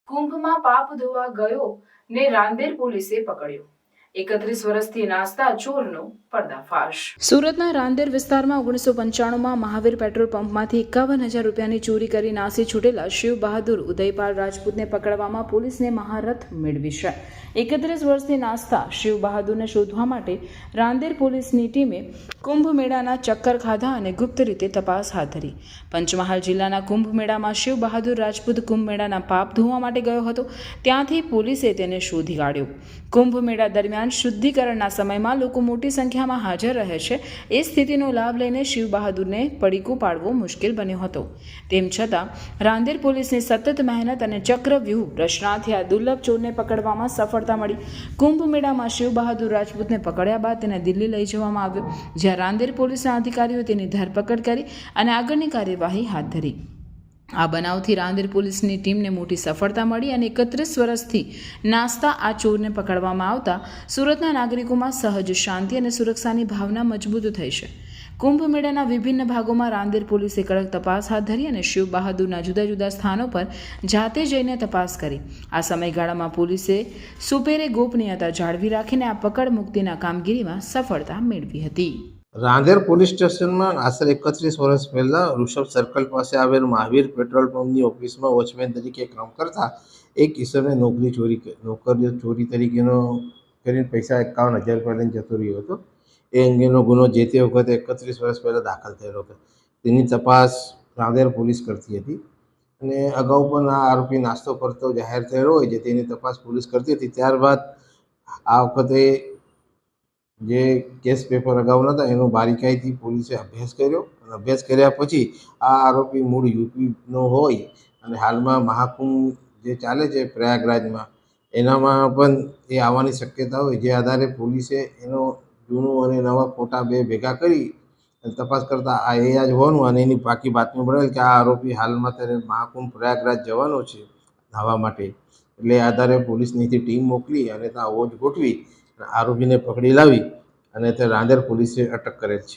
કુંભમાં પાપ ધોવા ગયો ને રાંદેર પોલીસે પકડ્યો। 31 વર્ષથી નાસ્તા ચોરનો પર્દાફાશ। સુરતના રાંદેર વિસ્તારમાં 1995માં મહાવીર પેટ્રોલ પંપમાંથી 51,000 રૂપિયાની ચોરી કરી નાસી છૂટેલા શિવ બહાદુર ઉદયપાલ રાજપૂતને પકડવામાં પોલીસને મહારથ મેળવી છે। 31 વર્ષથી નાસ્તા શિવ બહાદુરને શોધવા માટે રાંદેર પોલીસની ટીમે કુંભ મેળાના ચક્કર ખાધા અને ગુપ્ત રીતે તપાસ હાથ ધરી। પંચમહાલ જિલ્લાના કુંભ મેળામાં શિવ બહાદુર રાજપૂત કુંભ મેળાના પાપ ધોવા માટે ગયો હતો, ત્યાંથી પોલીસે તેને શોધી કાઢ્યો। કુંભ મેળા દરમિયાન શુદ્ધિકરણના સમયમાં લોકો મોટી સંખ્યામાં હાજર રહે છે, એ સ્થિતિનો લાભ લઈને શિવ બહાદુરને પડીકું પાડવો મુશ્કેલ બન્યો હતો। તેમ છતાં રાંદેર પોલીસની સતત મહેનત અને ચક્રવ્યૂહ રચનાથી આ દુર્લભ ચોરને પકડવામાં સફળતા મળી। કુંભ મેળામાં શિવ બહાદુર રાજપૂતને પકડ્યા બાદ તેને દિલ્હી લઈ જવામાં આવ્યો, જ્યાં રાંદેર પોલીસના અધિકારીઓએ તેની ધરપકડ કરી અને આગળની કાર્યવાહી હાથ ધરી। આ બનાવથી રાંદેર પોલીસની ટીમને મોટી સફળતા મળી અને 31 વર્ષથી નાસ્તા આ ચોરને પકડવામાં આવતા સુરતના નાગરિકોમાં સહજ શાંતિ અને સુરક્ષાની ભાવના મજબૂત થઈ છે। કુંભ મેળાના વિભિન્ન ભાગોમાં રાંદેર પોલીસે કડક તપાસ હાથ ધરી અને શિવ બહાદુરના જુદા જુદા સ્થાનો પર જાતે જઈને તપાસ કરી। આ સમયગાળામાં પોલીસે સુપેરે ગોપનીયતા જાળવી રાખીને આ પકડ મુક્તિના કામગીરીમાં સફળતા મેળવી હતી। રાંદેર પોલીસ સ્ટેશનમાં આશરે 31 વર્ષ પહેલાં ઋષભ સર્કલ પાસે આવેલ મહાવીર પેટ્રોલ પંપની ઓફિસમાં વોચમેન તરીકે કામ કરતા એક ઈસમે નોકરીઓ ચોરી તરીકેનો કરીને પૈસા 51,000 રૂપિયા લઈને જતો રહ્યો હતો। એ અંગેનો ગુનો જે તે વખતે 31 વર્ષ પહેલાં દાખલ થયેલો હતો, તેની તપાસ રાંદેર પોલીસ કરતી હતી અને અગાઉ પણ આ આરોપી નાસ્તો કરતો જાહેર થયેલો હોય છે, તેની તપાસ પોલીસ કરતી હતી। ત્યારબાદ આ વખતે જે કેસ પેપર અગાઉના હતા એનો બારીકાઈથી પોલીસે અભ્યાસ કર્યો અને અભ્યાસ કર્યા પછી આ આરોપી મૂળ યુપીનો હોય અને હાલમાં મહાકુંભ જે ચાલે છે પ્રયાગરાજમાં, એનામાં પણ એ આવવાની શક્યતા હોય, જે આધારે પોલીસે એનો જૂનું અને નવા ફોટા બે ભેગા કરી અને તપાસ કરતાં આ એ જ હોવાનું અને એની બાકી બાતમી મળેલ કે આ આરોપી હાલમાં ત્યારે મહાકુંભ પ્રયાગરાજ જવાનો છે નાહવા માટે, એટલે આધારે પોલીસની ટીમ મોકલી અને ત્યાં વોચ ગોઠવી આરોપીને પકડી લાવી અને તે રાંદેર પોલીસે અટક કરેલ છે।